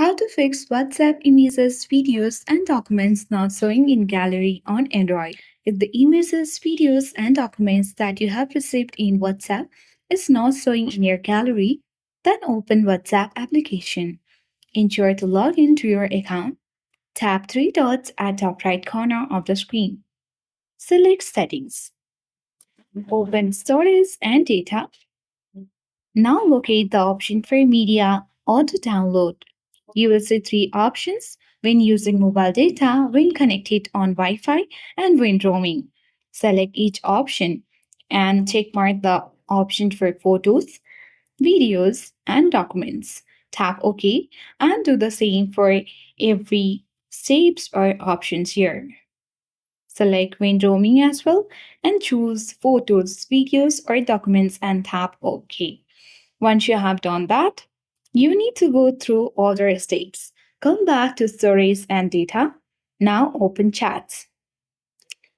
How to fix WhatsApp images, videos, and documents not showing in gallery on Android. If the images, videos, and documents that you have received in WhatsApp is not showing in your gallery, then open WhatsApp application. Ensure to log into your account. Tap three dots at top right corner of the screen. Select Settings. Open Storage and Data. Now locate the option for media or to download. You will see three options when using mobile data, when connected on Wi Fi, and when roaming. Select each option and checkmark the option for photos, videos, and documents. Tap OK and do the same for every steps or options here. Select when roaming as well and choose photos, videos, or documents and tap OK. Once you have done that, you need to go through all the steps. Come back to storage and data. Now open chats.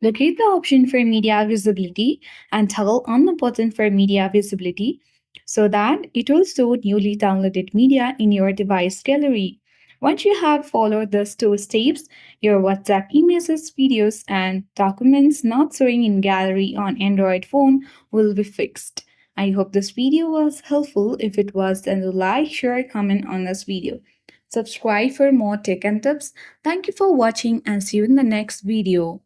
Locate the option for media visibility and toggle on the button for media visibility so that it will show newly downloaded media in your device gallery. Once you have followed these two steps, your WhatsApp images, videos, and documents not showing in gallery on Android phone will be fixed. I hope this video was helpful. If it was, then like, share, comment on this video. Subscribe for more tech and tips. Thank you for watching and see you in the next video.